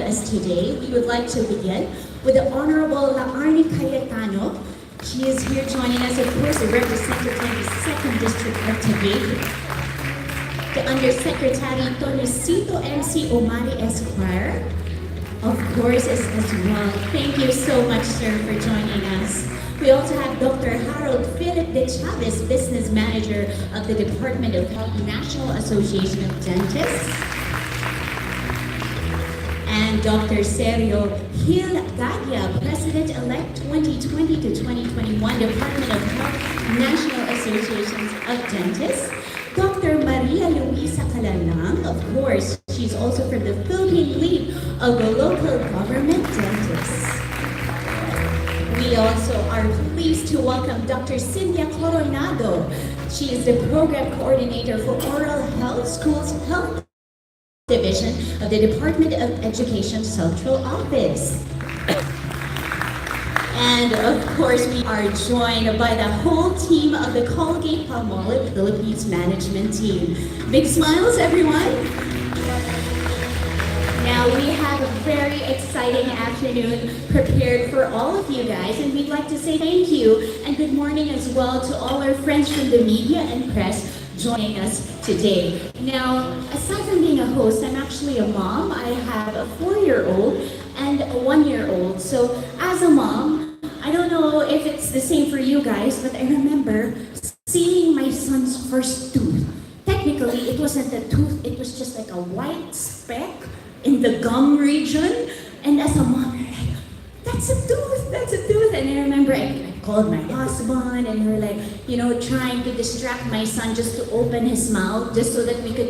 us today. We would like to begin with the Honorable Laarni Cayetano. She is here joining us, of course, representing the 2nd District of Taguig. The Undersecretary Tonicito MC Omari Esquire, of course, as well. Thank you so much, sir, for joining us. We also have Dr. Harold Philip de Chavez, Business Manager of the Department of Health, National Association of Dentists. And Dr. Sergio Gil Gadia, President-elect 2020 to 2021, Department of Health, National Associations of Dentists. Dr. Maria Luisa Calalang, of course, she's also from the Philippine League of the Local Government Dentists. We also are pleased to welcome Dr. Cynthia Coronado. She is the Program Coordinator for Oral Health Schools Health Division of the Department of Education Central Office. And of course, we are joined by the whole team of the Colgate-Palmolive Philippines management team. Big smiles, everyone. Now we have a very exciting afternoon prepared for all of you guys, and we'd like to say thank you and good morning as well to all our friends from the media and press joining us today. Now, aside from being a host, I'm actually a mom. I have a 4-year-old and a 1-year-old. So as a mom, I don't know if it's the same for you guys, but I remember seeing my son's first tooth. Technically, it wasn't a tooth, it was just like a white speck in the gum region. And as a mom, you're like, that's a tooth, that's a tooth. And I remember I called my husband and we were like, trying to distract my son just to open his mouth, just so that we could,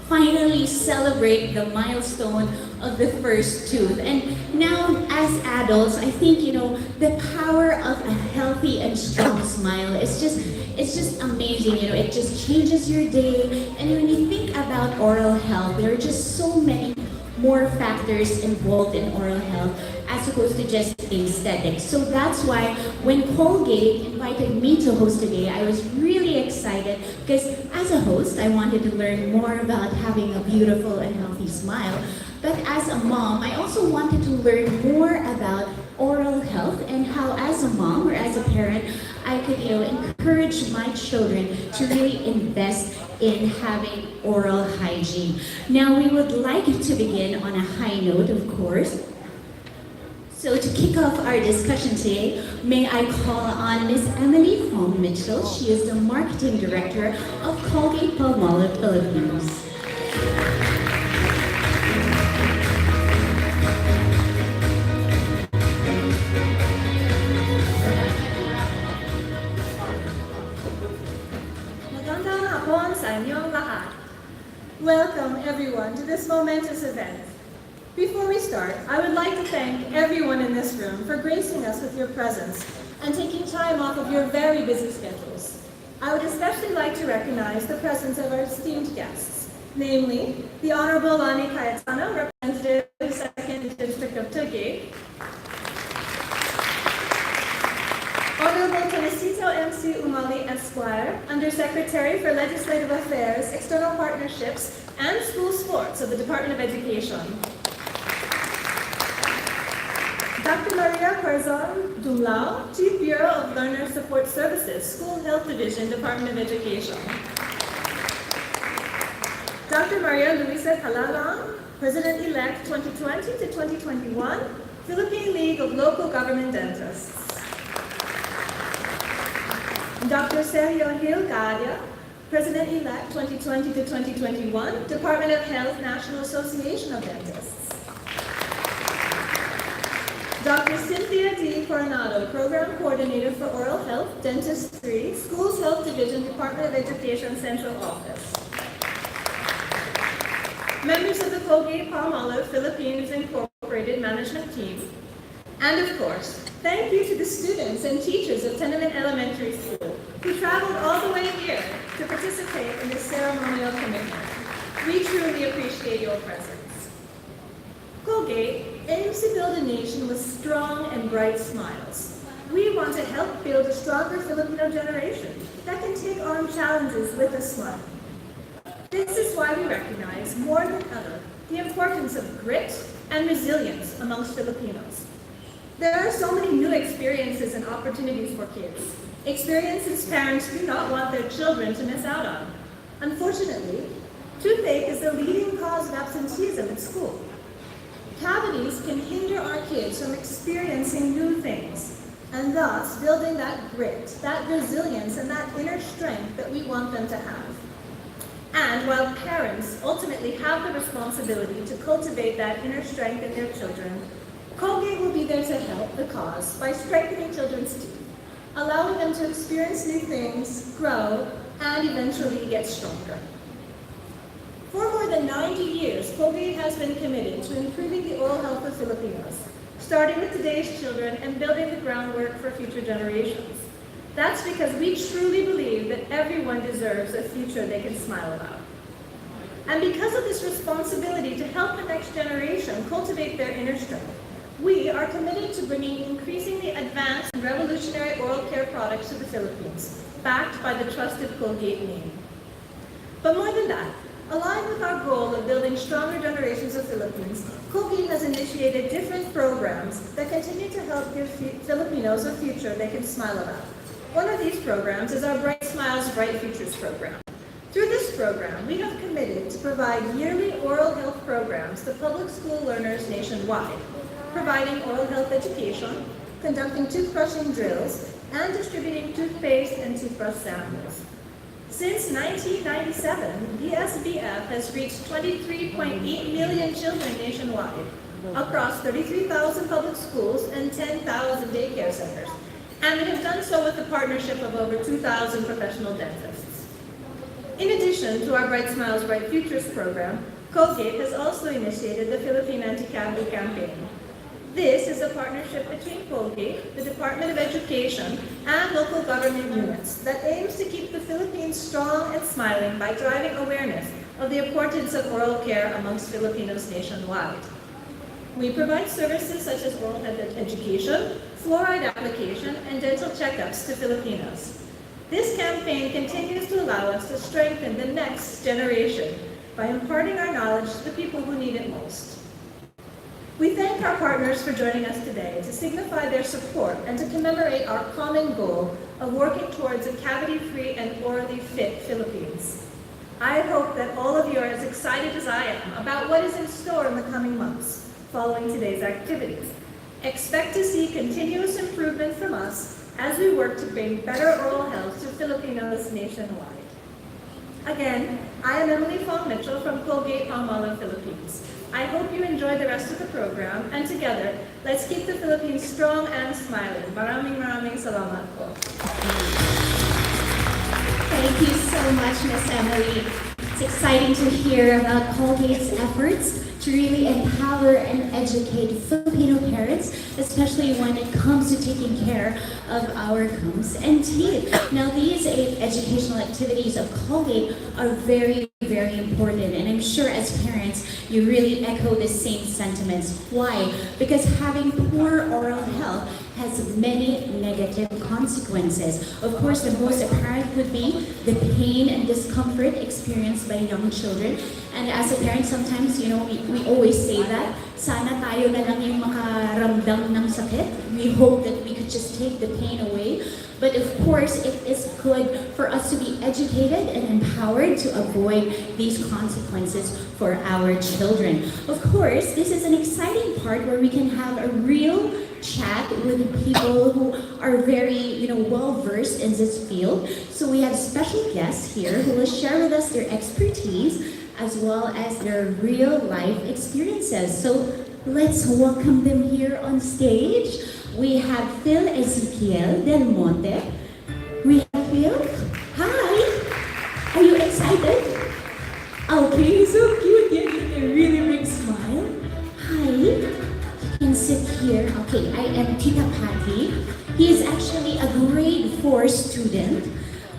finally celebrate the milestone of the first tooth. And now as adults, I think, the power of a healthy and strong smile is just amazing. It just changes your day. And when you think about oral health, there are just so many more factors involved in oral health as opposed to just aesthetics. So that's why when Colgate invited me to host today, I was really excited because as a host, I wanted to learn more about having a beautiful and healthy smile. But as a mom, I also wanted to learn more about oral health and how as a mom or as a parent, I could encourage my children to really invest in having oral hygiene. Now we would like to begin on a high note, of course. So to kick off our discussion today, may I call on Ms. Emily Fong Mitchell. She is the Marketing Director of Colgate-Palmolive Philippines. Welcome everyone to this momentous event. Before we start, I would like to thank everyone in this room for gracing us with your presence and taking time off of your very busy schedules. I would especially like to recognize the presence of our esteemed guests, namely the Honorable Laarni Cayetano, Representative of the 2nd District of Taguig, Honorable Tonicito MC Umali Esquire, Undersecretary for Legislative Affairs, External Partnerships, and School Sports of the Department of Education. Dr. Maria Corazon Dumlao, Chief Bureau of Learner Support Services, School Health Division, Department of Education. Dr. Maria Luisa Calalang, President-elect 2020 to 2021, Philippine League of Local Government Dentists. Dr. Sergio Gil Gadia, President-elect 2020 to 2021, Department of Health, National Association of Dentists. Dr. Cynthia D. Coronado, Program Coordinator for Oral Health, Dentistry, Schools Health Division, Department of Education Central Office. Members of the Colgate-Palmolive Philippines Incorporated Management Team. And of course, thank you to the students and teachers of Tenement Elementary School who traveled all the way here to participate in this ceremonial commitment. We truly appreciate your presence. Colgate aims to build a nation with strong and bright smiles. We want to help build a stronger Filipino generation that can take on challenges with a smile. This is why we recognize more than ever the importance of grit, and resilience amongst Filipinos. There are so many new experiences and opportunities for kids, experiences parents do not want their children to miss out on. Unfortunately, toothache is the leading cause of absenteeism at school. Cavities can hinder our kids from experiencing new things, and thus building that grit, that resilience, and that inner strength that we want them to have. And while parents ultimately have the responsibility to cultivate that inner strength in their children, Colgate will be there to help the cause by strengthening children's teeth, allowing them to experience new things, grow, and eventually get stronger. For more than 90 years, Colgate has been committed to improving the oral health of Filipinos, starting with today's children and building the groundwork for future generations. That's because we truly believe that everyone deserves a future they can smile about. And because of this responsibility to help the next generation cultivate their inner strength, we are committed to bringing increasingly advanced and revolutionary oral care products to the Philippines, backed by the trusted Colgate name. But more than that, aligned with our goal of building stronger generations of Filipinos, Colgate has initiated different programs that continue to help give Filipinos a future they can smile about. One of these programs is our Bright Smiles, Bright Futures program. Through this program, we have committed to provide yearly oral health programs to public school learners nationwide, providing oral health education, conducting toothbrushing drills, and distributing toothpaste and toothbrush samples. Since 1997, the SBF has reached 23.8 million children nationwide, across 33,000 public schools and 10,000 daycare centers, and we have done so with a partnership of over 2,000 professional dentists. In addition to our Bright Smiles, Bright Futures program, Colgate has also initiated the Philippine Anti-Cavity Campaign. This is a partnership between Colgate, the Department of Education, and local government units that aims to keep the Philippines strong and smiling by driving awareness of the importance of oral care amongst Filipinos nationwide. We provide services such as oral health education, fluoride application, and dental checkups to Filipinos. This campaign continues to allow us to strengthen the next generation by imparting our knowledge to the people who need it most. We thank our partners for joining us today to signify their support and to commemorate our common goal of working towards a cavity-free and orally fit Philippines. I hope that all of you are as excited as I am about what is in store in the coming months following today's activities. Expect to see continuous improvement from us as we work to bring better oral health to Filipinos nationwide. Again, I am Emily Fong Mitchell from Colgate Palmolive, Philippines. I hope you enjoy the rest of the program, and together, let's keep the Philippines strong and smiling. Maraming salamat po. Thank you so much, Miss Emily. It's exciting to hear about Colgate's efforts to really empower and educate Filipino parents, especially when it comes to taking care of our gums and teeth. Now, these 8 educational activities of Colgate are very, very important, and I'm sure as parents, you really echo the same sentiments. Why? Because having poor oral health has many negative consequences. Of course, the most apparent would be the pain and discomfort experienced by young children. And as a parent, sometimes, we always say that, sana tayo na lang yung makaramdam ng sakit. We hope that we could just take the pain away. But of course, it is good for us to be educated and empowered to avoid these consequences for our children. Of course, this is an exciting part where we can have a real chat with people who are very, well-versed in this field. So we have special guests here who will share with us their expertise as well as their real-life experiences. So let's welcome them here on stage. We have Phil Ezekiel Del Monte. We have Phil. Hi! Are you excited? Okay, so cute. You have a really big smile. Hi. You can sit here. Okay, I am Tita Patty. He is actually a grade 4 student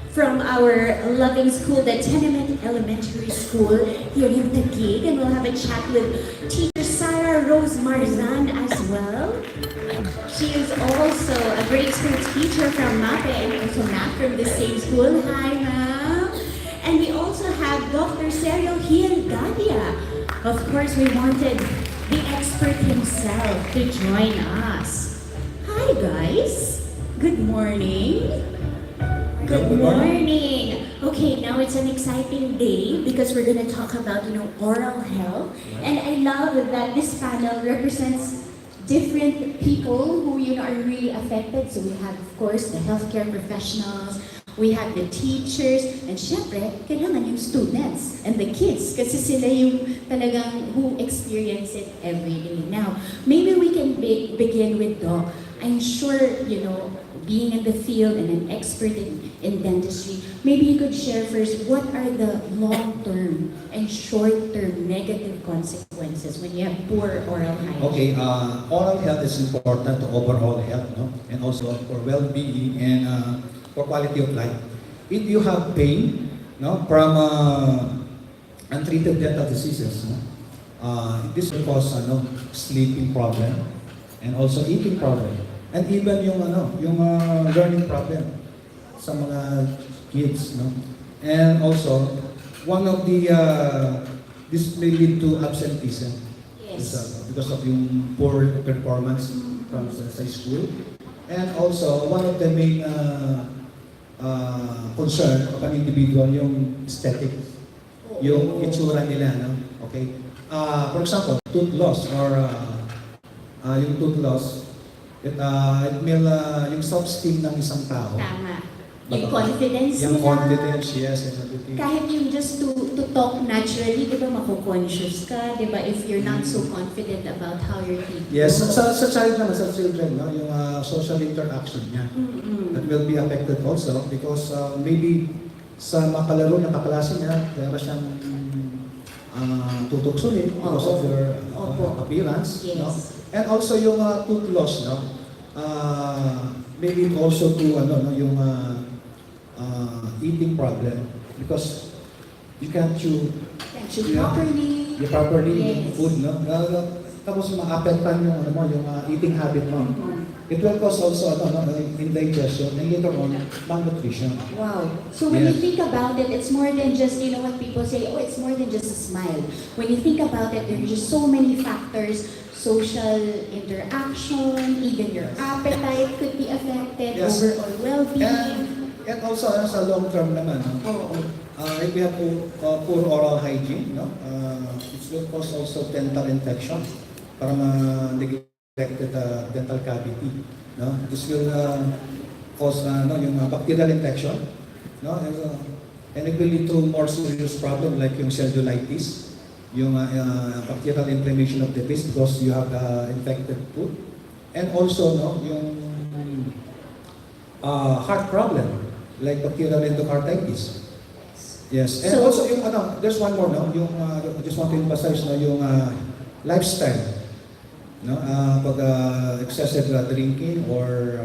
from our loving school, the Tenement Elementary School here in Taguig, and we'll have a chat with teacher Sarah Rose Marzan as well. She is also a grade school teacher from MAPE and also Matt from the same school. Hi, ma'am. And we also have Dr. Sergio Hilgadia. Of course, we wanted the expert expert himself to join us. Hi guys! Good morning! Good morning! Okay, now it's an exciting day because we're gonna talk about, oral health. And I love that this panel represents different people who, are really affected. So we have, of course, the healthcare professionals, we have the teachers, and syempre, kailangan yung students and the kids kasi sila yung talagang who experience it every day. Now, maybe we can begin with Doc. I'm sure, being in the field and an expert in dentistry, maybe you could share first what are the long-term and short-term negative consequences when you have poor oral hygiene? Okay, oral health is important to overall health, no? And also for well-being and for quality of life. If you have pain, no, from untreated dental diseases, no, this will cause sleeping problem and also eating problem. And even yung learning problem sa mga kids, no? And also, one of the this may lead to absenteeism. Yes. Because of yung poor performance from sa school. And also, one of the main concern of an individual yung aesthetic, yung itsura nila, no? Okay. For example, tooth loss or yung tooth loss, it will yung self-esteem ng isang tao. Tama. Yung confidence yung nila. confidence, yes, and everything. Kahit yung just to talk naturally, di ba mako-conscious ka, di ba, if you're not so confident about how you're thinking. Yes, sa child naman, sa children, no, yung social interaction niya. That will be affected also because maybe sa mga kalaro ng kaklase niya, kaya siyang tutuksunin because of their appearance. Yes. No? And also yung tooth loss, no? Maybe also to yung eating problem because you can't chew properly Yes. food, no? Tapos maapektan yung yung eating habit mo. It will cause also indigestion and later on malnutrition. Wow. So when you Yes. think about it, it's more than just, what people say, oh, it's more than just a smile. When you think about it, there are just so many factors. Social interaction, even your appetite could be affected, Yes. overall well-being. And also sa long term naman, if we have poor oral hygiene, it will cause also dental infection para ma-neglected dental cavity. No? This will cause yung bacterial infection, and it will lead to more serious problem like yung cellulitis, yung bacterial inflammation of the face because you have infected tooth, and also yung heart problem like bacterial endocarditis. Yes, and So, also yung there's one more, yung I just want to emphasize yung lifestyle, pag excessive drinking or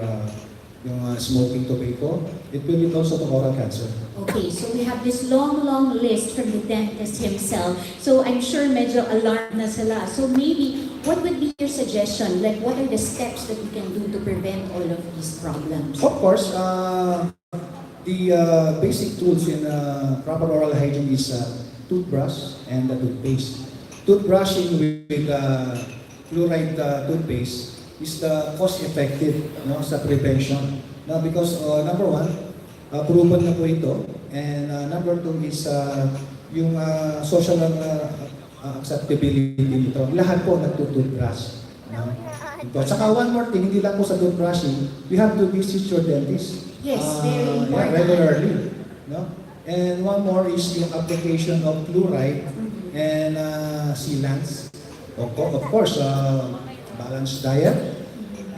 yung smoking tobacco, it will lead also to oral cancer. okay, so we have this long list from the dentist himself. So I'm sure medyo alarmed na sila. So maybe, what would be your suggestion? Like, what are the steps that we can do to prevent all of these problems? Of course, the basic tools in proper oral hygiene is toothbrush and the toothpaste. Toothbrushing with fluoride toothpaste is the cost-effective sa prevention. Because number one, proven na po ito. And number two is yung social acceptability nito. Lahat po nagtutoothbrush. Saka one more thing, hindi lang po sa toothbrushing, you have to visit your dentist. Yes, very important. Regularly. And one more is yung application of fluoride and sealants. Of course, balanced diet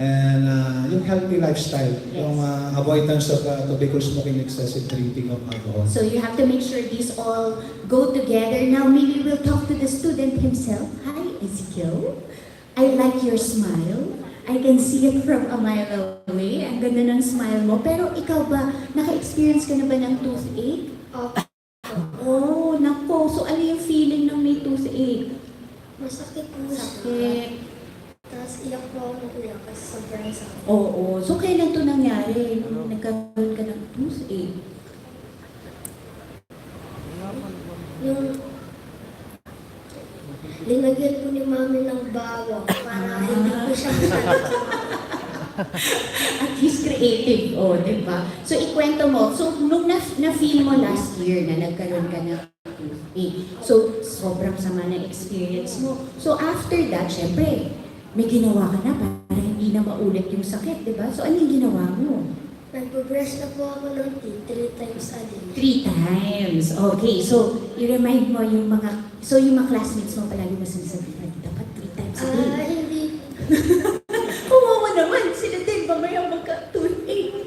and yung healthy lifestyle, yung avoidance of tobacco smoking, excessive drinking of alcohol. So you have to make sure these all go together. Now maybe we'll talk to the student himself. Hi, Ezekiel. I like your smile. I can see it from a mile away. Ang ganda ng smile mo. Pero ikaw ba, naka-experience ka na ba ng toothache? Oh, nako. So ano yung feeling ng may toothache? Masakit po siya. Sakit. Tapos iyak po ako ng iyak kasi sobrang sakit. Oo. So kailan to nangyari? Nung nagkaroon ka ng toothache? Yung linagyan po ni mami ng bawang. siya masyado. At least creative, oh, di ba? So, ikwento mo. So, nung na-feel mo last year na nagkaroon ka ng toothache, so, sobrang sama na experience mo. So, after that, syempre, may ginawa ka na para hindi na maulit yung sakit, di ba? So, ano yung ginawa mo? Nagpo-brush na po ako ng teeth 3 times a day. 3 times. Okay, so, i-remind mo yung mga classmates mo palagi mo sinasabihan, dapat 3 times a day. Hindi. Kawawa naman, sila din mamaya magka-toothache.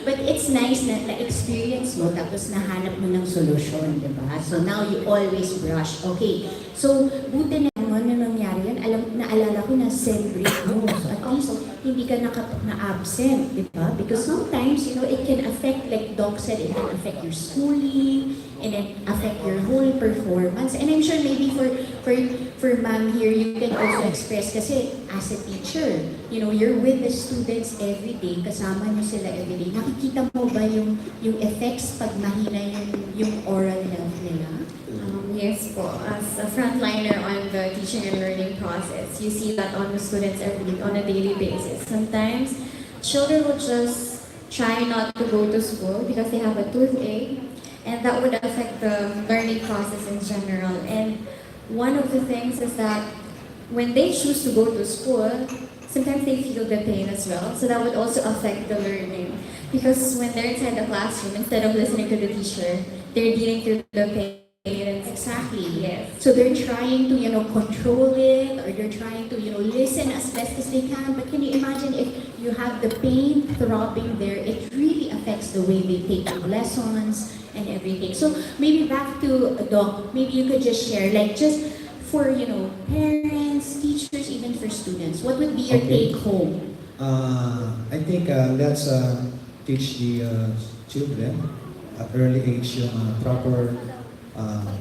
But it's nice na na-experience mo tapos nahanap mo ng solusyon, di ba? So now you always brush. Okay, so buti na nangyari yun. Naalala ko na celebrate mo. So at least hindi ka na-absent, di ba? Because sometimes, you know, it can affect, like Doc said, it can affect your schooling, and then affect your whole performance. And I'm sure maybe for ma'am here, you can also express kasi as a teacher, you know, you're with the students every day, kasama nyo sila every day. Nakikita mo ba yung effects pag mahina yung oral health nila? Yes po, as a frontliner on the teaching and learning process, you see that on the students on a daily basis. Sometimes, children will just try not to go to school because they have a toothache, and that would affect the learning process in general. And one of the things is that when they choose to go to school, sometimes they feel the pain as well, so that would also affect the learning. Because when they're inside the classroom, instead of listening to the teacher, they're dealing through the pain. Exactly. Yes. So they're trying to, you know, control it, or they're trying to, you know, listen as best as they can. But can you imagine if you have the pain throbbing there, it really affects the way they take the lessons and everything. So maybe back to Doc, maybe you could just share, like just for, you know, parents, teachers, even for students, what would be your take home? I think let's teach the children at early age yung proper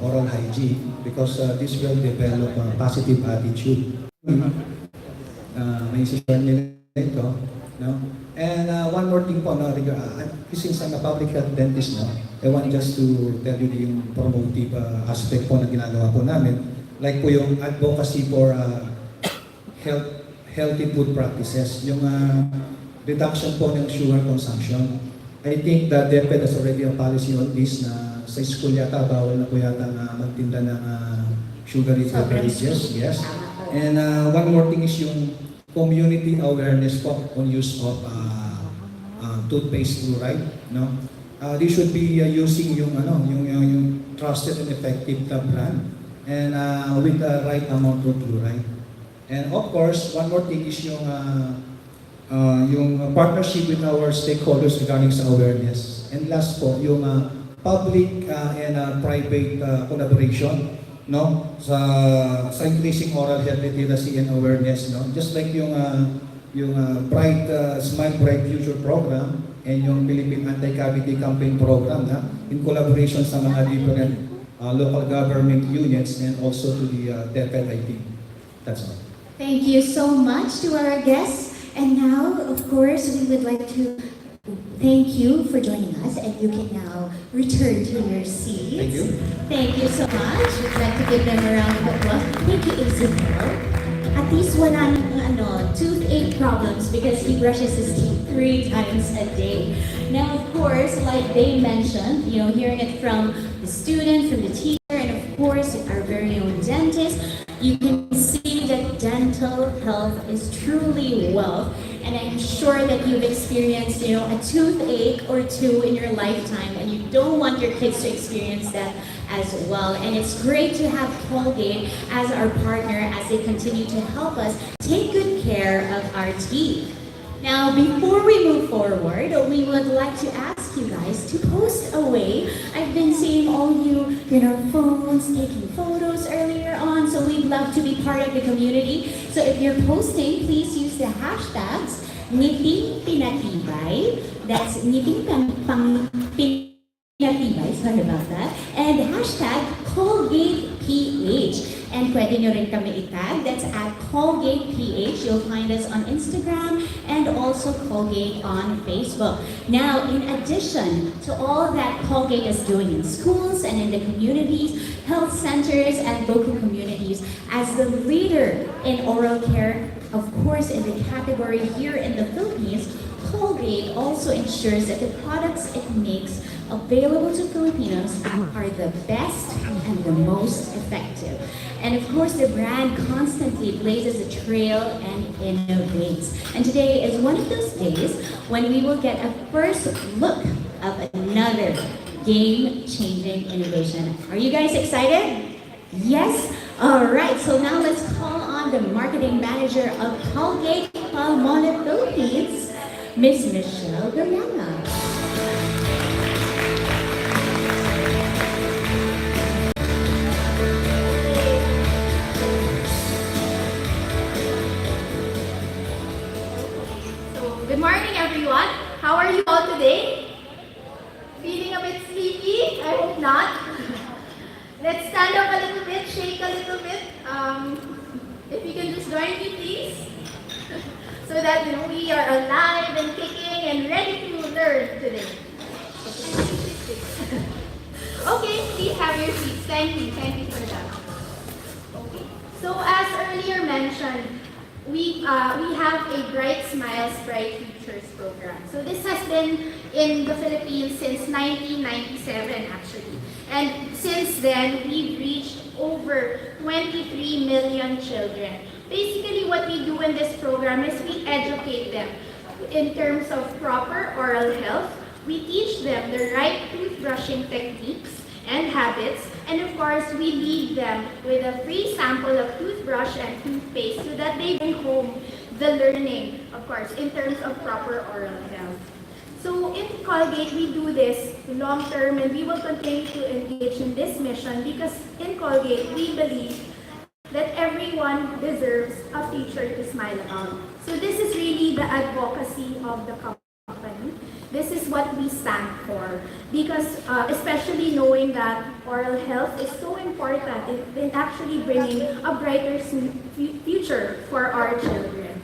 oral hygiene, because this will develop a positive attitude. May share nila ito, no? And one more thing po, no, since I'm a public health dentist, no, I want just to tell you yung promotive aspect po na ginagawa po namin, like po yung advocacy for healthy food practices, yung reduction po ng sugar consumption. I think that DepEd has already a policy on this na sa school yata, bawal na po yata na magtinda ng sugary beverages. Yes. And one more thing is yung community awareness po on use of toothpaste fluoride. No? They should be using yung trusted and effective brand, and with the right amount of fluoride. And of course, one more thing is yung partnership with our stakeholders regarding sa awareness. And last po, yung public and private collaboration, no, sa increasing oral health literacy and awareness, no, just like yung Bright Smile Bright Future program and yung Philippine Anti-Cavity Campaign program, na in collaboration sa mga different local government units and also to the DepEd, I think. That's all. Thank you so much to our guests. And now, of course, we would like to thank you for joining us, and you can now return to your seats. Thank you. Thank you so much. We'd like to give them a round of applause. Thank you, Isabel. At least wala ng toothache problems because he brushes his teeth 3 times a day. Now, of course, like they mentioned, you know, hearing it from the student, from the teacher, and of course, our very own dentist, you can see that dental health is truly wealth. And I'm sure that you've experienced, you know, a toothache or two in your lifetime, and you don't want your kids to experience that as well. And it's great to have Colgate as our partner as they continue to help us take good care of our teeth. Now, before we move forward, we would like to ask you guys to post away. I've been seeing all you in our phones, taking photos earlier on, so we'd love to be part of the community. So if you're posting, please use the hashtags Niting Pinatibay, that's Niting Pinatibay, sorry about that, and hashtag ColgatePH. And pwede nyo rin kami itag. That's at Colgate PH. You'll find us on Instagram and also Colgate on Facebook. Now, in addition to all that Colgate is doing in schools and in the communities, health centers, and local communities, as the leader in oral care, of course, in the category here in the Philippines, Colgate also ensures that the products it makes available to Filipinos are the best and the most effective. And of course, the brand constantly blazes a trail and innovates. And today is one of those days when we will get a first look of another game-changing innovation. Are you guys excited? Yes? All right, so now let's call on the marketing manager of Colgate Palmolive Philippines, Miss Michelle Gallana. Good morning, everyone. How are you all today? Feeling a bit sleepy? I hope not. Let's stand up a little bit, shake a little bit. If you can just join me, please. So that we are alive and kicking and ready to learn today. Okay, please have your seats. Thank you for that. Okay. So as earlier mentioned, we have a Bright Smiles, Bright Futures program. So this has been in the Philippines since 1997 actually. And since then, we've reached over 23 million children. Basically, what we do in this program is we educate them in terms of proper oral health. We teach them the right toothbrushing techniques and habits, and of course, we leave them with a free sample of toothbrush and toothpaste so that they bring home the learning, of course, in terms of proper oral health. So in Colgate, we do this long term, and we will continue to engage in this mission because in Colgate, we believe that everyone deserves a future to smile about. So this is really the advocacy of the company. This is what we stand for because especially knowing that oral health is so important in actually bringing a brighter future for our children.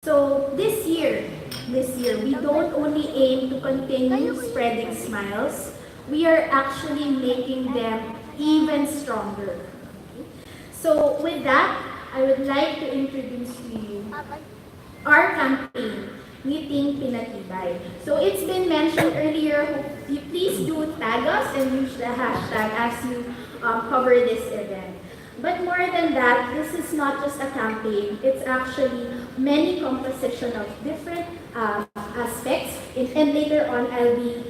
So this year, we don't only aim to continue spreading smiles, we are actually making them even stronger. So with that, I would like to introduce to you our campaign, Ngiting Pinatibay. So it's been mentioned earlier, you please do tag us and use the hashtag as you cover this event. But more than that, this is not just a campaign, it's actually many composition of different aspects, and later on I'll be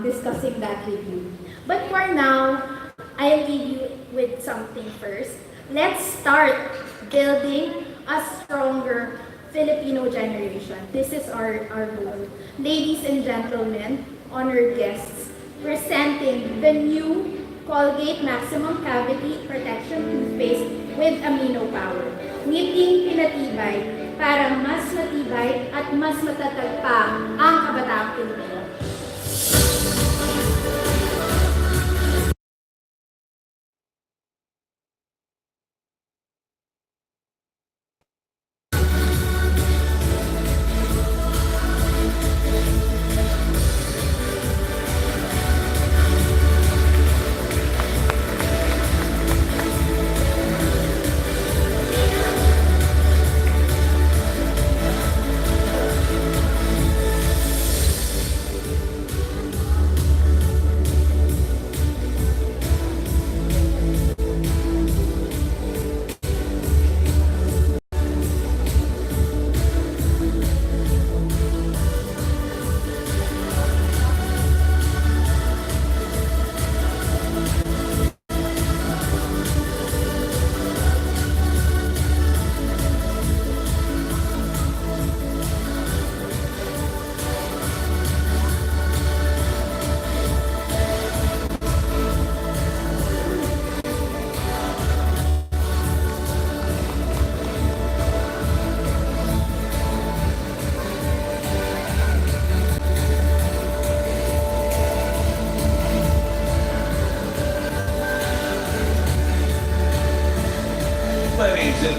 discussing that with you. But for now, I'll leave you with something first. Let's start building a stronger Filipino generation. This is our goal. Ladies and gentlemen, honored guests, presenting the new Colgate Maximum Cavity Protection Toothpaste with amino power. Ngiting pinatibay para mas matibay at mas matatag pa ang kabataang Pilipino.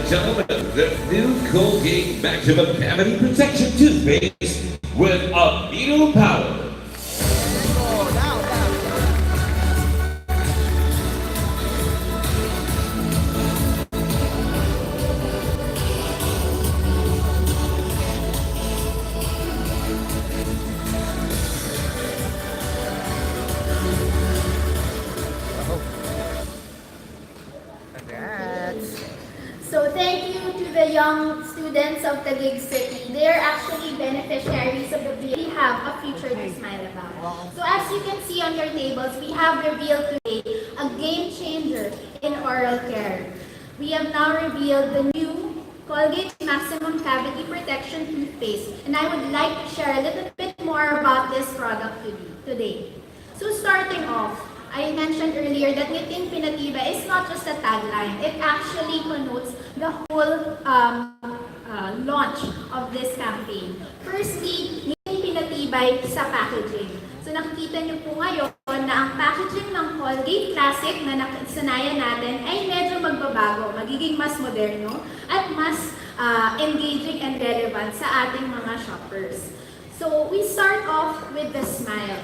gentlemen, the new Colgate Maximum Cavity Protection Toothpaste with amino power. So thank you to the young students of Taguig City. They are actually beneficiaries of the bill we have a future to smile about. So as you can see on your tables, we have revealed today a game changer in oral care. We have now revealed the new Colgate Maximum Cavity Protection Toothpaste, and I would like to share a little bit more about this product today. So starting off, I mentioned earlier that Ngiting Pinatibay is not just a tagline. It actually connotes the whole launch of this campaign. Firstly, Ngiting Pinatibay sa packaging. So nakikita niyo po ngayon na ang packaging ng Colgate Classic na nakasanayan natin ay medyo magbabago, magiging mas moderno at mas engaging and relevant sa ating mga shoppers. So we start off with the smile.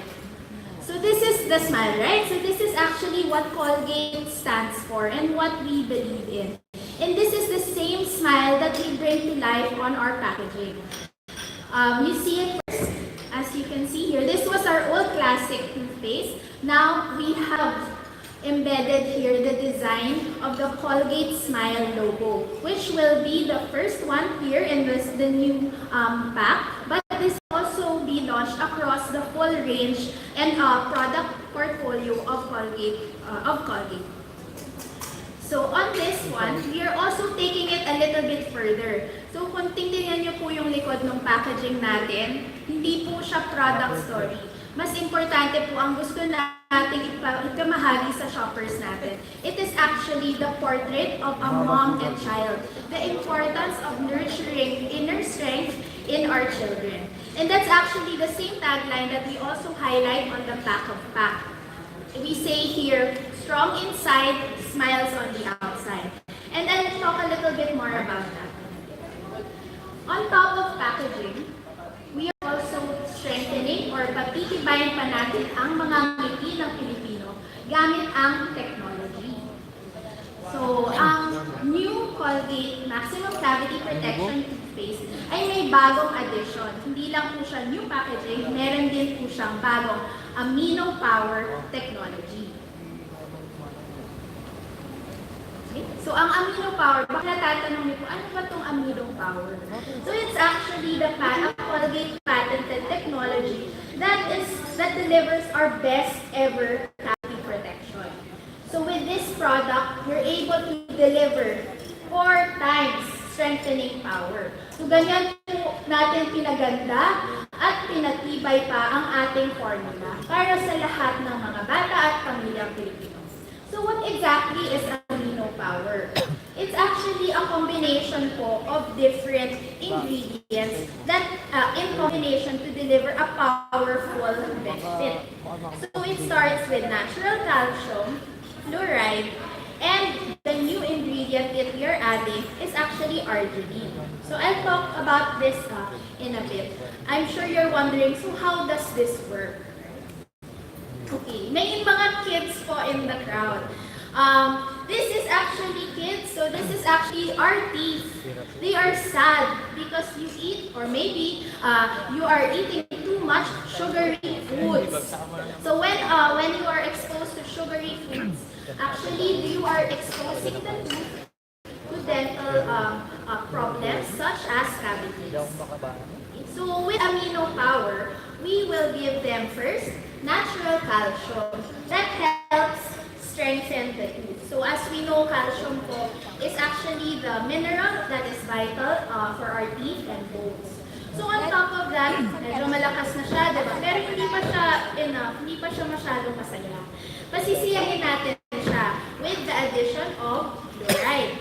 So this is the smile, right? So this is actually what Colgate stands for and what we believe in. And this is the same smile that we bring to life on our packaging. You see it first, as you can see here. This was our old classic toothpaste. Now we have embedded here the design of the Colgate Smile logo, which will be the first one here in the new pack. But this also be launched across the full range and product portfolio of Colgate. So on this one, we are also taking it a little bit further. So kung tingnan niyo po yung likod ng packaging natin, hindi po siya product story. Mas importante po ang gusto nating ikamahagi sa shoppers natin. It is actually the portrait of a mom and child. The importance of nurturing inner strength in our children. And that's actually the same tagline that we also highlight on the back of pack. We say here, strong inside, smiles on the outside. And I'll talk a little bit more about that. On top of packaging, we are also strengthening or patitibayan pa natin ang mga ngiti ng Pilipino gamit ang technology. So, ang new Colgate Maximum Cavity Protection Toothpaste ay may bagong addition. Hindi lang po siya new packaging, meron din po siyang bagong amino power technology. So, ang amino power, baka natatanong niyo po, ano ba itong amino power? So, it's actually the Colgate patented technology that delivers our best ever cavity protection. So, with this product, we're able to deliver 4 times strengthening power. So, ganyan po natin pinaganda at pinatibay pa ang ating formula para sa lahat ng mga bata at pamilyang Pilipino. So what exactly is amino power? It's actually a combination po of different ingredients that in combination to deliver a powerful benefit. So it starts with natural calcium, fluoride, and the new ingredient that we are adding is actually arginine. So I'll talk about this in a bit. I'm sure you're wondering, so how does this work? Okay, may mga kids po in the crowd. This is actually kids, so this is actually our teeth. They are sad because you eat, or maybe you are eating too much sugary foods. So when you are exposed to sugary foods, actually you are exposing the tooth to dental problems such as cavities. So with amino power, we will give them first natural calcium that helps strengthen the tooth. So as we know, calcium po is actually the mineral that is vital for our teeth and bones. So on top of that, medyo malakas na siya, diba? Pero hindi pa siya enough, hindi pa siya masyadong masaya. Pasisiyahin natin siya with the addition of fluoride.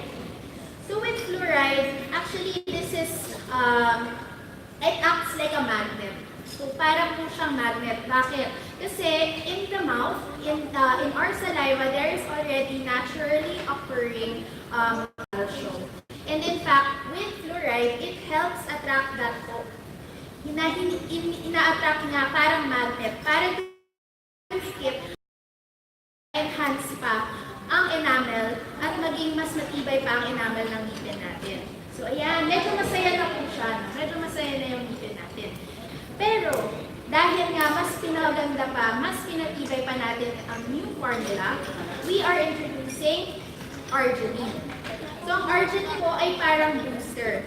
So with fluoride, actually this is, it acts like a magnet. So, para po siyang magnet. Bakit? Kasi in the mouth, in our saliva, there is already naturally occurring calcium. And ina-attract that po. Ina-attract niya parang magnet, para skip, enhance pa ang enamel at maging mas matibay pa ang enamel ng ngipin natin. So ayan, medyo masaya na po siya, no? Medyo masaya na yung ngipin natin. Pero, dahil nga mas pinaganda pa, mas pinatibay pa natin ang new formula, we are introducing arginine. So ang arginine po ay parang booster.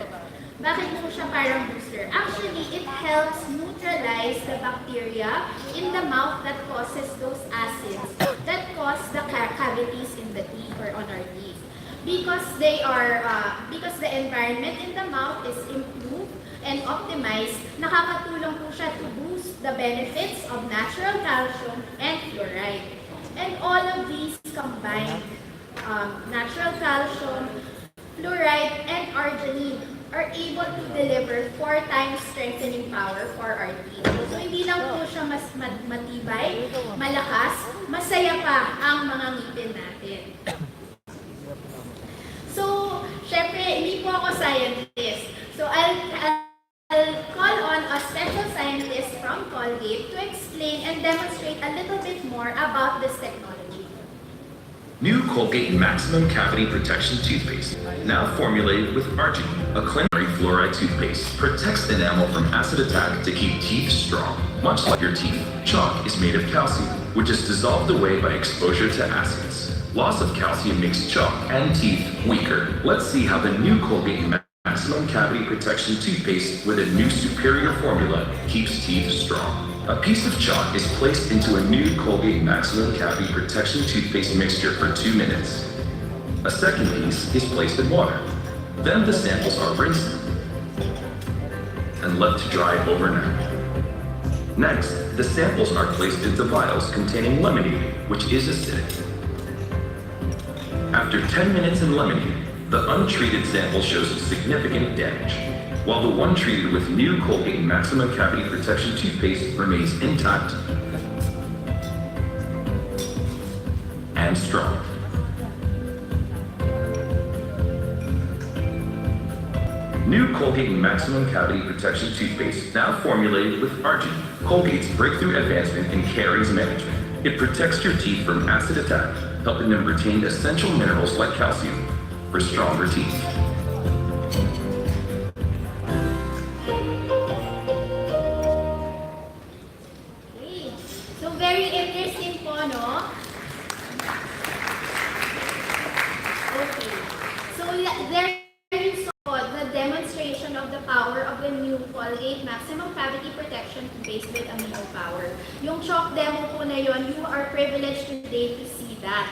Bakit po siya parang booster? Actually, it helps neutralize the bacteria in the mouth that causes those acids that cause the cavities in the teeth or on our teeth. Because the environment in the mouth is improved and optimized, nakakatulong po siya to boost the benefits of natural calcium and fluoride. And all of these combined, natural calcium, fluoride, and arginine are able to deliver 4 times strengthening power for our teeth. So hindi lang po siya mas matibay, malakas, masaya pa ang mga ngipin natin. So, syempre, hindi po ako scientist. So, I'll call on a special scientist from Colgate to explain and demonstrate a little bit more about this technology. New Colgate Maximum Cavity Protection Toothpaste, now formulated with arginine, a clean fluoride toothpaste, protects enamel from acid attack to keep teeth strong. Much like your teeth, chalk is made of calcium, which is dissolved away by exposure to acids. Loss of calcium makes chalk and teeth weaker. Let's see how the new Colgate Maximum Cavity Protection Toothpaste with a new superior formula keeps teeth strong. A piece of chalk is placed into a new Colgate Maximum Cavity Protection Toothpaste mixture for 2 minutes. A second piece is placed in water. Then the samples are rinsed and left to dry overnight. Next, the samples are placed into vials containing lemonade, which is acidic. After 10 minutes in lemonade, the untreated sample shows significant damage, while the one treated with new Colgate Maximum Cavity Protection Toothpaste remains intact and strong. New Colgate Maximum Cavity Protection Toothpaste, now formulated with arginine, Colgate's breakthrough advancement in caries management. It protects your teeth from acid attack, helping them retain essential minerals like calcium for stronger teeth. Okay. So very interesting po, no? Okay. So there you saw the demonstration of the power of the new Colgate Maximum Cavity Protection Toothpaste with amino power. Yung chalk demo po na yon, you are privileged today to see that.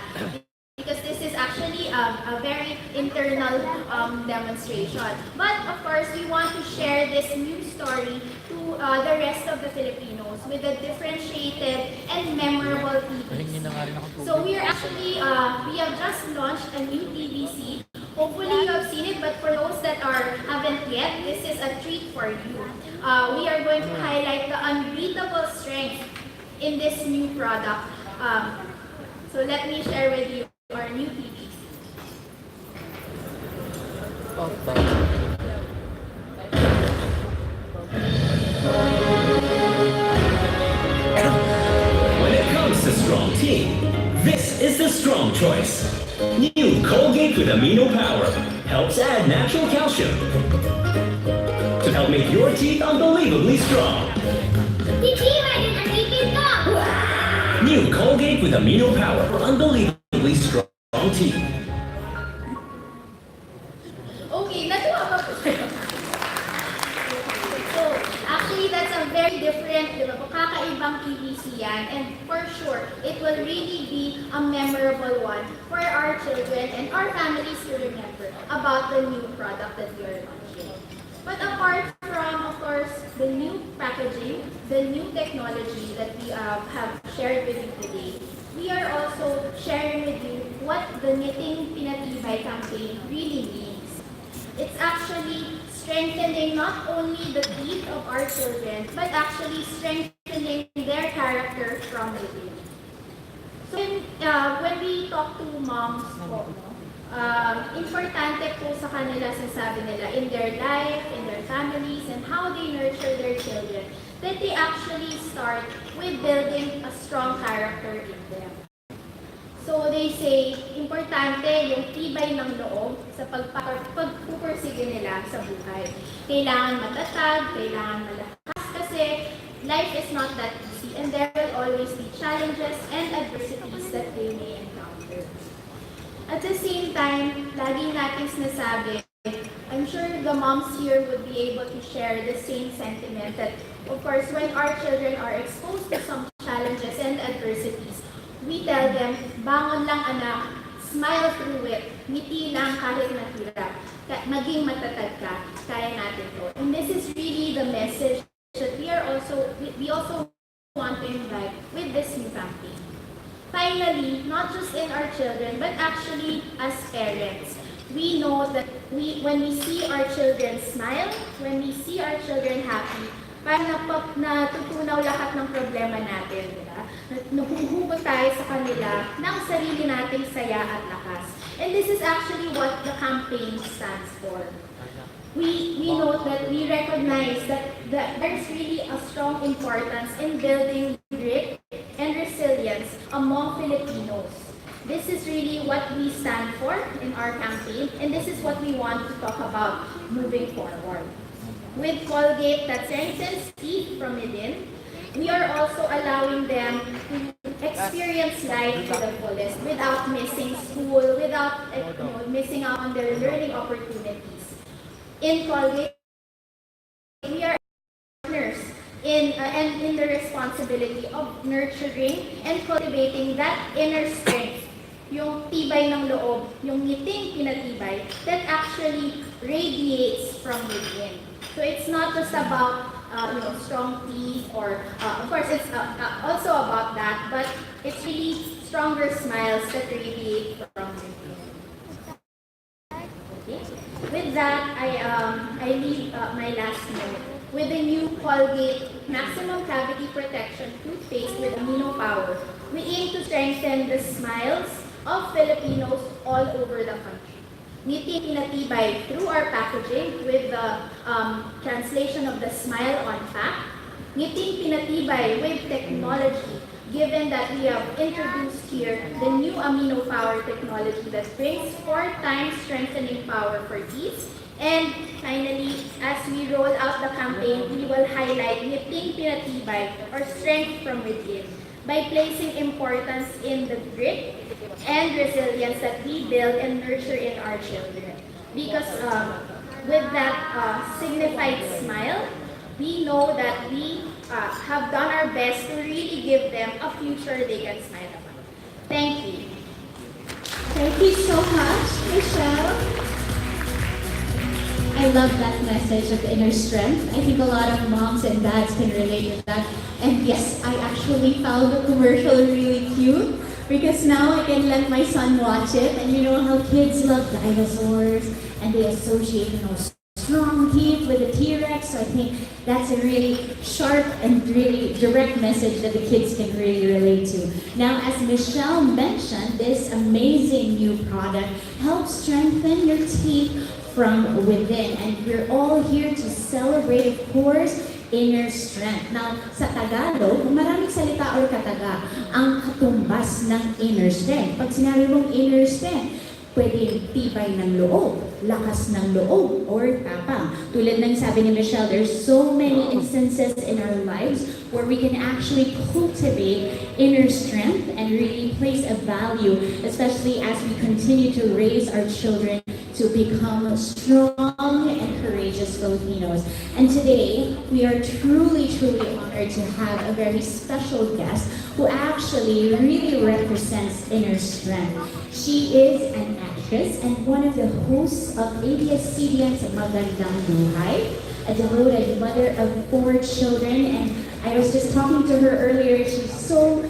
Because this is actually a very internal demonstration. But of course, we want to share this new story to the rest of the Filipinos with a differentiated and memorable TVC. So we are actually, we have just launched a new TVC. Hopefully you have seen it, but for those that haven't yet, this is a treat for you. We are going to highlight the unbeatable strength in this new product. So let me share with you our new TVC. When it comes to strong teeth, this is the strong choice. New Colgate with amino power helps add natural calcium to help make your teeth unbelievably strong. New Colgate with amino power for unbelievably strong teeth. Okay, natuwa ba po kayo? So, actually, that's a very different, di ba po, kakaibang TVC yan. And for sure, it will really be a memorable one for our children and our families to remember about the new product that we are launching. But apart from, of course, the new packaging, the new technology that we have shared with you today, we are also sharing with you what the Knitting Pinatibay campaign really means. It's actually strengthening not only the teeth of our children, but actually strengthening their character from within. So when we talk to moms po, importante po sa kanila, sasabi nila, in their life, in their family, families and how they nurture their children, that they actually start with building a strong character in them. So they say, importante yung tibay ng loob sa pagpupursige nila sa buhay. Kailangan matatag, kailangan malakas kasi life is not that easy and there will always be challenges and adversities that they may encounter. At the same time, lagi natin sinasabi, I'm sure the moms here would be able to share the same sentiment that, of course, when our children are exposed to some challenges and adversities, we tell them, bangon lang anak, smile through it, ngiti lang kahit mahirap, maging matatag ka, kaya natin to. And this is really the message that we also want to invite with this new campaign. Finally, not just in our children, but actually as parents, we know that when we see our children smile, when we see our children happy, parang natutunaw lahat ng problema natin, di ba? Nahuhugot tayo sa kanila ng sarili nating saya at lakas. And this is actually what the campaign stands for. We know that we recognize that there's really a strong importance in building grit and resilience among Filipinos. This is really what we stand for in our campaign, and this is what we want to talk about moving forward. With Colgate that strengthens teeth from within, we are also allowing them to experience life to the fullest without missing school, without missing out on their learning opportunities. In Colgate, we are partners in the responsibility of nurturing and cultivating that inner strength, yung tibay ng loob, yung ngiting pinatibay that actually radiates from within. So it's not just about strong teeth, or of course it's also about that, but it's really stronger smiles that radiate from within. Okay. With that, I leave my last note. With the new Colgate Maximum Cavity Protection toothpaste with amino power, we aim to strengthen the smiles of Filipinos all over the country. Ngiti pinatibay through our packaging with the translation of the smile on pack. Ngiti pinatibay with technology, given that we have introduced here the new amino power technology that brings 4 times strengthening power for teeth. And finally, as we roll out the campaign, we will highlight ngiting pinatibay or strength from within by placing importance in the grit and resilience that we build and nurture in our children. Because with that signified smile, we know that we have done our best to really give them a future they can smile about. Thank you. Thank you so much, Michelle. I love that message of inner strength. I think a lot of moms and dads can relate to that. And yes, I actually found the commercial really cute because now I can let my son watch it. And you know how kids love dinosaurs and they associate, strong teeth with the T-Rex. So I think that's a really sharp and really direct message that the kids can really relate to. Now, as Michelle mentioned, this amazing new product helps strengthen your teeth from within. And we're all here to celebrate, of course, inner strength. Now, sa Tagalog, maraming salita or kataga ang katumbas ng inner strength. Pag sinabi mong inner strength, pwede tibay ng loob, lakas ng loob, or tapang. Tulad ng sabi ni Michelle, there's so many instances in our lives where we can actually cultivate inner strength and really place a value, especially as we continue to raise our children to become strong and courageous Filipinos. And today, we are truly, truly honored to have a very special guest who actually really represents inner strength. She is an actress and one of the hosts of ABS-CBN's Magandang Buhay, a devoted mother of 4 children. And I was just talking to her earlier. She's so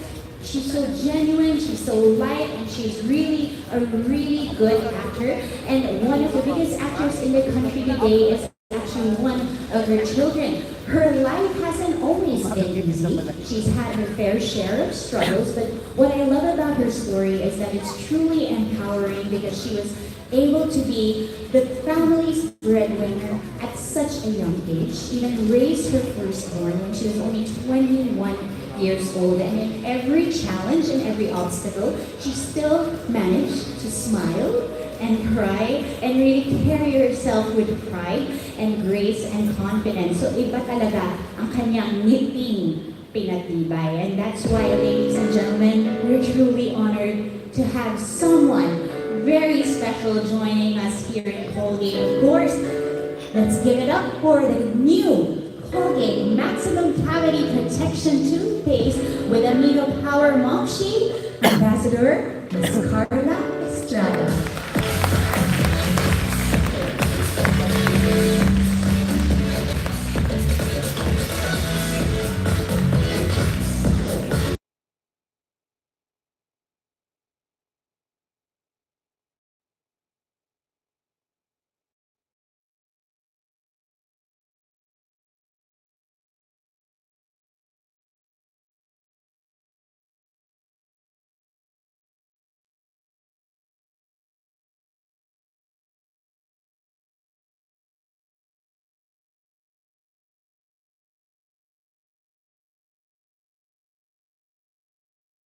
genuine, she's so light, and she's really a really good actor. And one of the biggest actors in the country today is actually one of her children. Her life hasn't always been easy. She's had her fair share of struggles, but what I love about her story is that it's truly empowering because she was able to be the family's breadwinner at such a young age, even raised her firstborn when she was only 21 years old. And in every challenge and every obstacle, she still managed to smile and cry and really carry herself with pride and grace and confidence. So iba talaga ang kanyang ngiting pinatibay. And that's why, ladies and gentlemen, we're truly honored to have someone very special joining us here in Colgate. Of course, let's give it up for the new Colgate Maximum Cavity Protection Toothpaste with Amino Power Mamshie Ambassador, Ms. KARLA ESTRADA.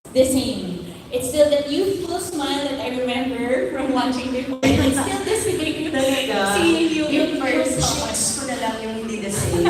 The same. It's still that youthful smile that I remember from watching the movie. It's still the same. Seeing you in person. Chicks ko na lang yung hindi the same.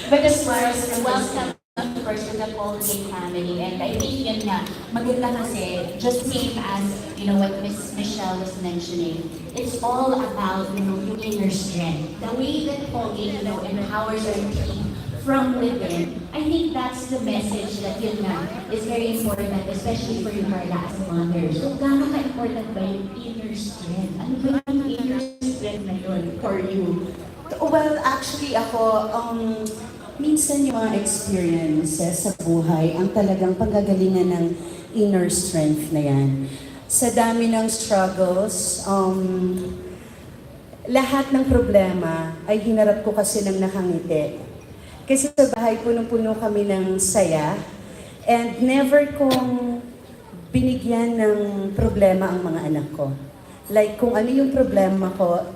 But of course, welcome of course to the Colgate family. And I think yun nga, maganda kasi, just same as, you know, what Miss Michelle was mentioning, it's all about, you know, your inner strength. The way that Colgate, you know, empowers our team from within. I think that's the message that yun nga is very important, especially for you, Carla, as a mother. So, gaano ka-important ba yung inner strength? Ano ba yung inner strength na yun for you? Well, actually ako, minsan yung mga experiences sa buhay ang talagang panggagalingan ng inner strength na yan. Sa dami ng struggles, lahat ng problema ay hinarap ko kasi ng nakangiti. Kasi sa bahay punong-puno kami ng saya and never kong binigyan ng problema ang mga anak ko. Like kung ano yung problema ko,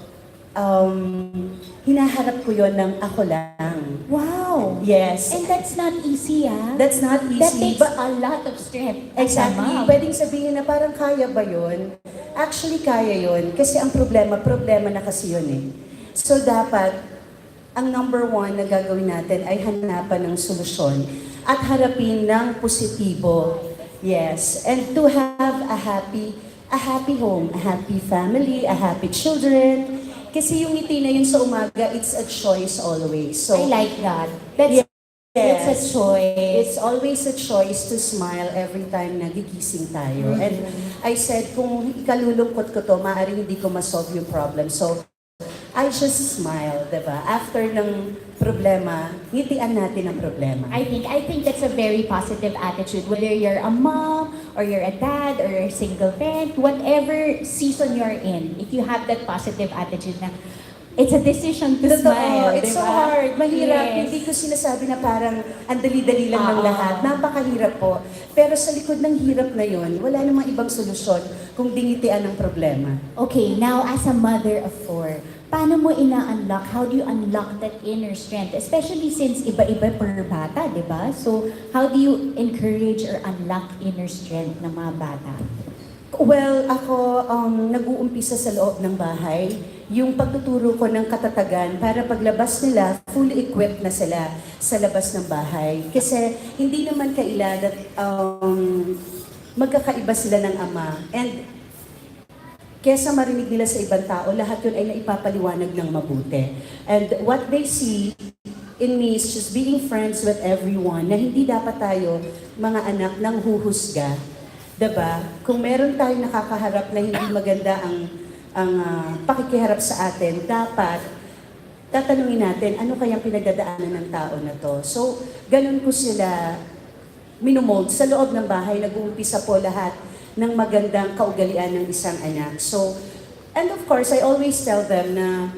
hinaharap ko yon ng ako lang. Wow! Yes. And that's not easy, ah. That's not easy. That takes a lot of strength. as a Exactly. mom. Pwedeng sabihin na parang kaya ba yun? Actually, kaya yun. Kasi ang problema na kasi yun eh. So dapat, ang number one na gagawin natin ay hanapan ng solusyon at harapin ng positibo. Yes. And to have a happy home, a happy family, a happy children. Kasi yung ngiti na yun sa umaga, it's a choice always. So, I like that. That's yes. It's a choice. It's always a choice to smile every time na gigising tayo. And I said, kung ikalulungkot ko to, maaaring hindi ko masolve yung problem. So, I just smile, diba? After ng problema, ngitian natin ang problema. I think that's a very positive attitude. Whether you're a mom, or you're a dad, or a single parent, whatever season you're in, if you have that positive attitude na, it's a decision to smile. It's diba? so hard. Mahirap. Yes. Hindi ko sinasabi na parang ang dali-dali lang ng lahat. Napakahirap po. Pero sa likod ng hirap na yon, wala namang ibang solusyon kung dingitian ang problema. Okay, now as a mother of 4, paano mo ina-unlock? How do you unlock that inner strength? Especially since iba-iba per bata, di ba? So, how do you encourage or unlock inner strength ng mga bata? Well, ako nag-uumpisa sa loob ng bahay. Yung pagtuturo ko ng katatagan para paglabas nila, fully equipped na sila sa labas ng bahay. Kasi hindi naman kailangan magkakaiba sila ng ama. And kesa marinig nila sa ibang tao, lahat yun ay naipapaliwanag ng mabuti. And what they see in me is just being friends with everyone, na hindi dapat tayo, mga anak, nang huhusga. Diba? Kung meron tayong nakakaharap na hindi maganda ang pakikiharap sa atin, dapat tatanungin natin, ano kayang pinagdadaanan ng tao na to? So, ganun ko sila minumold. Sa loob ng bahay, nag-uumpisa po lahat ng magandang kaugalian ng isang anak. So, and of course, I always tell them na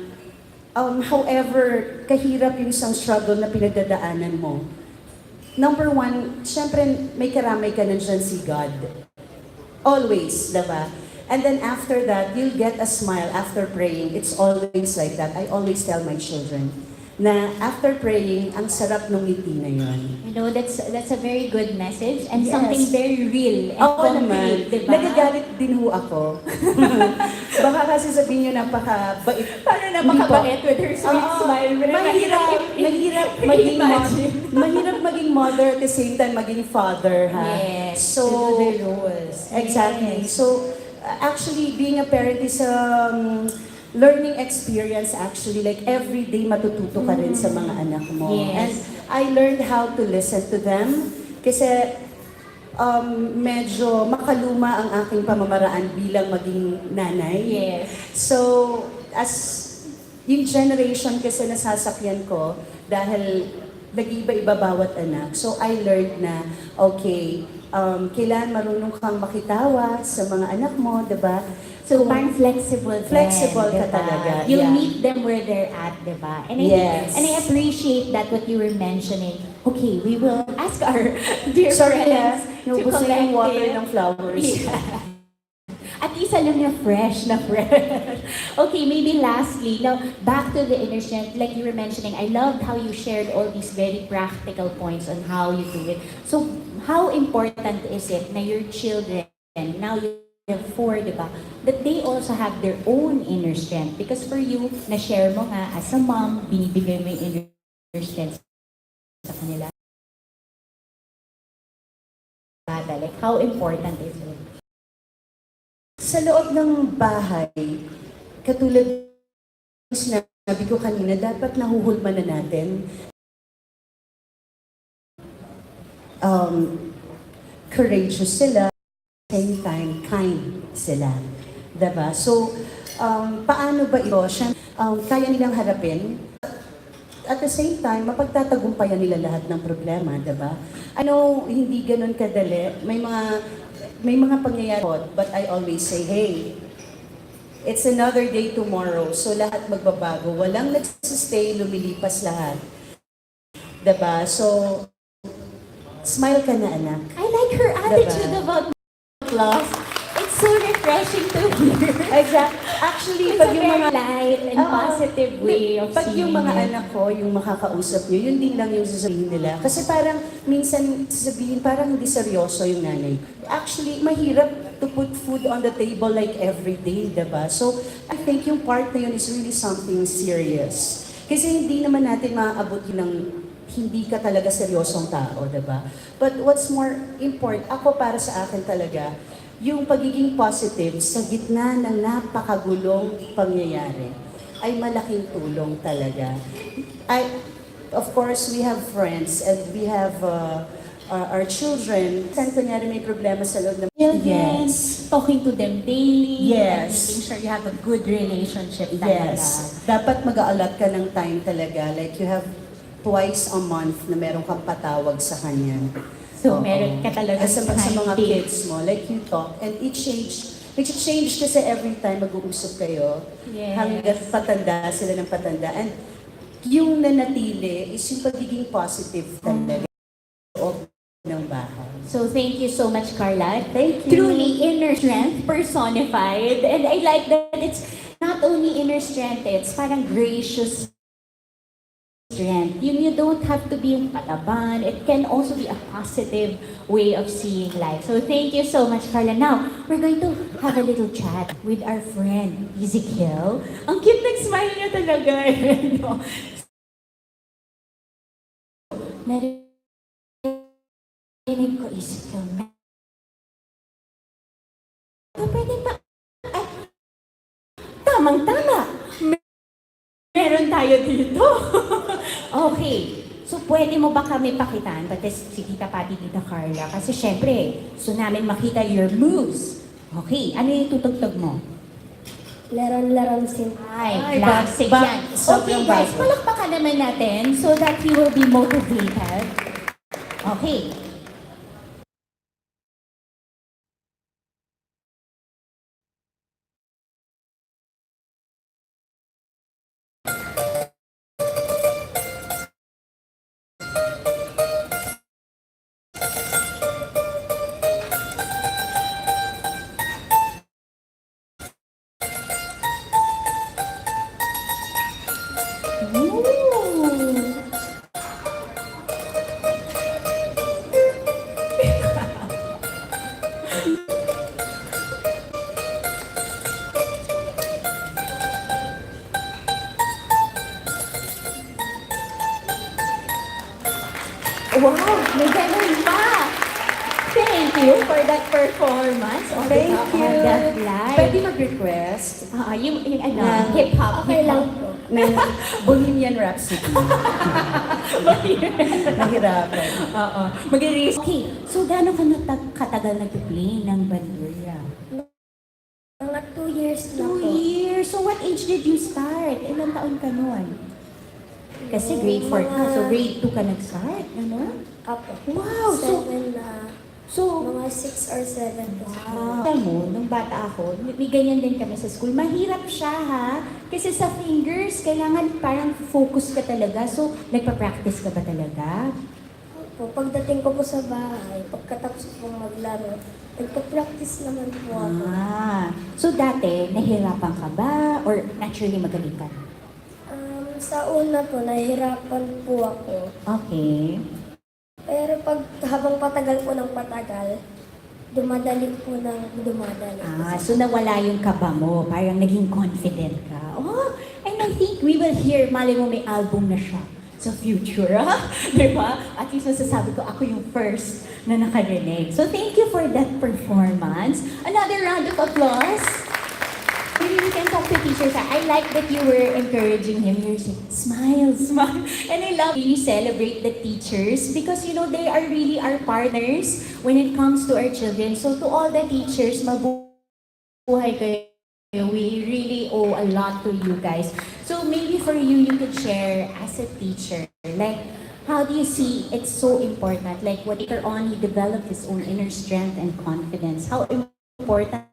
however kahirap yung isang struggle na pinagdadaanan mo, number one, syempre may karamay ka nandiyan si God. Always, diba? And then after that, you'll get a smile after praying. It's always like that. I always tell my children na after praying, ang sarap ng ngiti na yun. You know, that's a very good message and Yes. something very real and Oo concrete, naman. diba? Nagagalit din ho ako. Baka kasi sabihin nyo napaka-bait. Parang napakabait with her sweet Oo. smile. Mahirap maging mother at the same time maging father, ha? Yes, So, to do the roles. exactly. Yes. So, actually, being a parent is learning experience actually. Like, every day matututo ka rin sa mga anak mo. Yes. And I learned how to listen to them. Kasi, medyo makaluma ang aking pamamaraan bilang maging nanay. Yes. So, as yung generation kasi nasasakyan ko, dahil nag-iba-iba bawat anak, so I learned na, okay, kailan marunong kang makitawa sa mga anak mo, diba? So, parang flexible din, Flexible ka diba? talaga, You yeah. meet them where they're at, diba? And I Yes. and I appreciate that what you were mentioning. Okay, we will ask our dear Sorry, friends to naubos na collect yung water it. ng flowers. Yeah. At least alam niya fresh na fresh. Okay, maybe lastly, now back to the inner strength, like you were mentioning, I loved how you shared all these very practical points on how you do it. So, how important is it na your children, now you have 4, di ba, that they also have their own inner strength? Because for you, na-share mo nga, as a mom, binibigay mo yung inner strength sa kanila. Like, how important is it? Sa loob ng bahay, katulad ng sinabi ko kanina, dapat nahuhulman na natin. Courageous sila, same time, kind sila. Diba? So, paano ba ito? Kaya nilang harapin. At the same time, mapagtatagumpayan nila lahat ng problema, diba? Ano, hindi ganun kadali. May mga pangyayari, but I always say, hey, it's another day tomorrow, so lahat magbabago. Walang nagsistay, lumilipas lahat. Diba? So, smile ka na, anak. I like her attitude Diba? about loss. It's so refreshing to hear. Exactly. Actually, It's pag a yung very mga light and Oo. positive way of Pag seeing yung mga it. anak ko, yung makakausap nyo, yun din lang yung sasabihin nila. Kasi parang, minsan sasabihin, parang hindi seryoso yung nanay. Actually, mahirap to put food on the table like every day, diba? So, I think yung part na yun is really something serious. Kasi hindi naman natin maaabot yun ng hindi ka talaga seryosong tao, diba? But what's more important, ako para sa akin talaga, yung pagiging positive sa gitna ng napakagulong pangyayari ay malaking tulong talaga. Of course, we have friends and we have our children. Saan kunyari may problema sa loob ng... Children, Yes. talking to them daily, and Yes. making sure you have a good relationship talaga. Yes. Dapat mag-aalat ka ng time talaga. Like you have twice a month na meron kang patawag sa kanya. So, Oo. meron ka talaga sa mga time. kids mo. Like you talk and it change kasi every time mag-uusap kayo. Yes. Hanggang patanda sila ng patanda. And yung nanatili is yung pagiging positive talaga sa loob ng bahay. So, thank you so much, Carla. Thank you. Truly inner strength personified. And I like that it's not only inner strength, it's parang gracious strength. You don't have to be yung palaban. It can also be a positive way of seeing life. So thank you so much, Carla. Now, we're going to have a little chat with our friend, Ezekiel. Ang cute nag-smile niya talaga. No? Narinig ko, Ezekiel. Pwede ba? Ay, tamang-tama. Meron tayo dito. Okay. So, pwede mo ba kami pakitaan? Pati si Tita Pati, Tita Carla. Kasi syempre, gusto namin makita your moves. Okay. Ano yung tutugtog mo? Laron-laron sin. Ay, classic yan. Okay, sobrang guys, bago. palakpakan naman natin so that he will be motivated. Okay. Wow, may ganun pa. Thank you for that performance. On Thank behalf you. of that live. Pwede mag-request Yung ano, Na- hip-hop. Okay lang po. ng Bohemian Rhapsody. Nahirapan. Oo. Mag-erase. Okay, so gano'n ka katagal nag-play ng bandurria? Mga 2 years na 2 po. years. So what age did you start? Ilang taon ka noon? Kasi grade 4 ka, so grade 2 ka nag-start, ano? Apo. Wow, so- 7 na, So, mga 6 or 7 po. alam mo, nung bata ako, may ganyan din kami sa school. Mahirap siya ha, kasi sa fingers, kailangan parang focus ka talaga. So, nagpa-practice ka ba talaga? Po, pagdating ko po sa bahay, pagkatapos ko pong maglaro, nagpa-practice naman po ako. So dati, nahirapan ka ba? Or naturally magaling ka? Sa una po, nahihirapan po ako. Okay. Pero habang patagal po ng patagal, dumadali po ng dumadali. So nawala yung kaba mo, parang naging confident ka. Oh, and I think we will hear, mali mo may album na siya sa future, ha? Diba? At least masasabi ko, ako yung first na nakarinig. So thank you for that performance. Another round of applause. Maybe we can talk to teachers. I like that you were encouraging him. You're saying, smile, smile. And I love you celebrate the teachers because, you know, they are really our partners when it comes to our children. So to all the teachers, mabuhay kayo. We really owe a lot to you guys. So maybe for you, you could share as a teacher, like, how do you see it's so important? Like, what later on, he developed his own inner strength and confidence. How important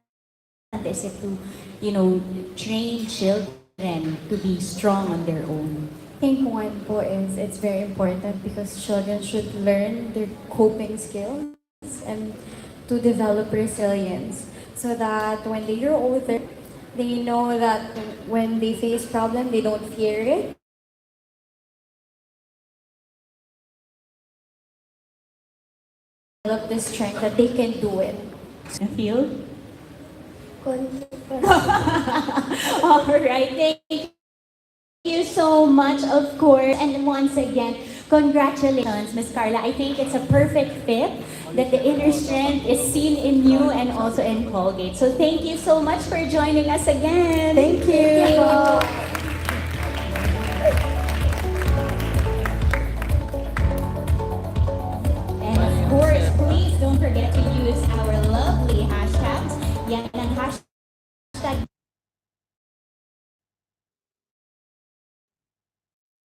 is it to, you know, train children to be strong on their own? I think one po is it's very important because children should learn their coping skills and to develop resilience so that when they grow older, they know that when they face problem, they don't fear it. Develop the strength that they can do it. Feel? Konti pa. All right, thank you so much, of course. And once again, congratulations, Miss Carla. I think it's a perfect fit that the inner strength is seen in you and also in Colgate. So thank you so much for joining us again. Thank you. Thank you.